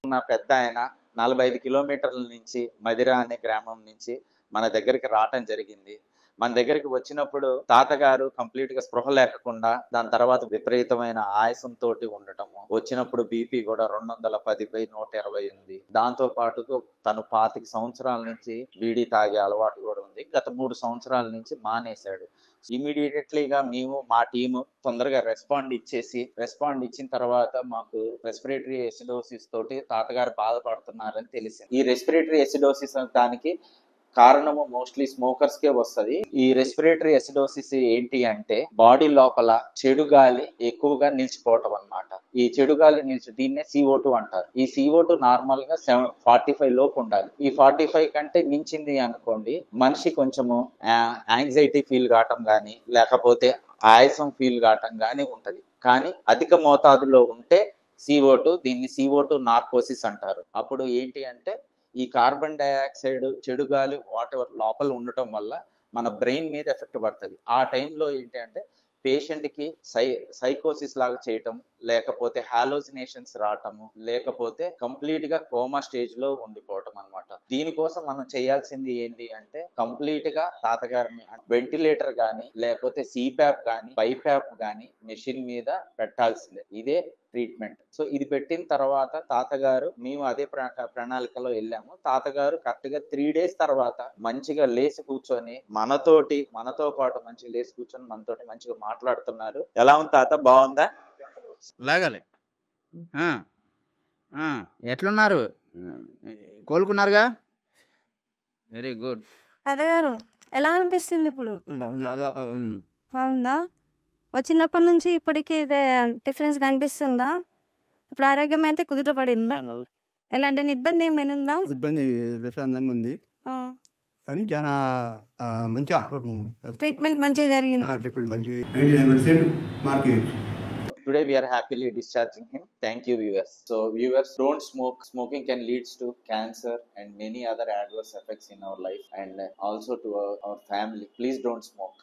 ఉన్న పెద్దాయన 45 కిలోమీటర్ల నుంచి మదిర అనే గ్రామం నుంచి మన దగ్గరికి రావటం జరిగింది. మన దగ్గరికి వచ్చినప్పుడు తాతగారు కంప్లీట్ గా స్పృహ లేకుండా దాని తర్వాత విపరీతమైన ఆయాసంతోటి ఉండటము. వచ్చినప్పుడు బీపీ కూడా 210/120 ఉంది. దాంతో పాటు తను 25 సంవత్సరాల నుంచి బీడీ తాగే అలవాటు కూడా ఉంది. గత 3 సంవత్సరాల నుంచి మానేశాడు. ఇమీడియట్లీగా మేము మా టీము తొందరగా రెస్పాండ్ ఇచ్చిన తర్వాత మాకు రెస్పిరేటరీ ఎసిడోసిస్ తోటి తాతగారు బాధపడుతున్నారని తెలిసింది. ఈ రెస్పిరేటరీ ఎసిడోసిస్ దానికి కారణము మోస్ట్లీ స్మోకర్స్ కే వస్తది. ఈ రెస్పిరేటరీ ఎసిడోసిస్ ఏంటి అంటే బాడీ లోపల చెడు గాలి ఎక్కువగా నిలిచిపోవటం అన్నమాట. ఈ చెడు గాలి దీన్నే CO2 అంటారు. ఈ CO2 నార్మల్ గా 45 లోపు ఉండాలి. ఈ 45 కంటే మించింది అనుకోండి, మనిషి కొంచెము యాంగ్జైటీ ఫీల్ కావటం గానీ లేకపోతే ఆయాసం ఫీల్ కావటం గానీ ఉంటది. కానీ అధిక మోతాదులో ఉంటే దీన్ని CO2 నార్కోసిస్ అంటారు. అప్పుడు ఏంటి అంటే ఈ కార్బన్ డైఆక్సైడ్ చెడు గాలి వాటర్ లోపల ఉండటం వల్ల మన బ్రెయిన్ మీద ఎఫెక్ట్ పడుతుంది. ఆ టైంలో ఏంటి అంటే పేషెంట్ కి సైకోసిస్ లాగా చేయటం, లేకపోతే హాలోజినేషన్స్ రావటము, లేకపోతే కంప్లీట్ గా కోమా స్టేజ్ లో ఉండిపోవటం అన్నమాట. దీనికోసం మనం చేయాల్సింది ఏంటి అంటే కంప్లీట్ గా తాతగారిని వెంటిలేటర్ గానీ లేకపోతే సిప్యాప్ గానీ బైప్యాప్ గానీ మెషిన్ మీద పెట్టాల్సిందే. ఇదే ట్రీట్మెంట్. సో ఇది పెట్టిన తర్వాత తాతగారు, మేము అదే ప్రణాళికలో వెళ్ళాము. తాతగారు కరెక్ట్ గా 3 days తర్వాత మంచిగా లేచి కూర్చొని మనతో పాటు మంచిగా లేచి కూర్చొని మనతోటి మంచిగా మాట్లాడుతున్నారు. ఎలా ఉంది తాత, బాగుందా? లాగాలి. ఎట్లున్నారు? కోలుకున్నారుగా? Very good. అదేగారు ఎలా అనిపిస్తుంది ఇప్పుడు? బాగుందా? వచ్చినప్పటి నుంచి ఇప్పటికి ఇదే డిఫరెన్స్ కనిపిస్తుందా? ఇప్పుడు ఆరోగ్యం అయితే కుదుటపడిందా? ఎలాంటి ఇబ్బంది ఏమైనా ఉందా? ఇబ్బంది ప్రశాంతంగా ఉంది, కానీ చాలా మంచిగా ట్రీట్మెంట్ మంచిగా జరిగింది. Market. Today we are happily discharging him. Thank you, viewers. So viewers, don't smoke. Smoking can lead to cancer and many other adverse effects in our life and also to our family. Please don't smoke.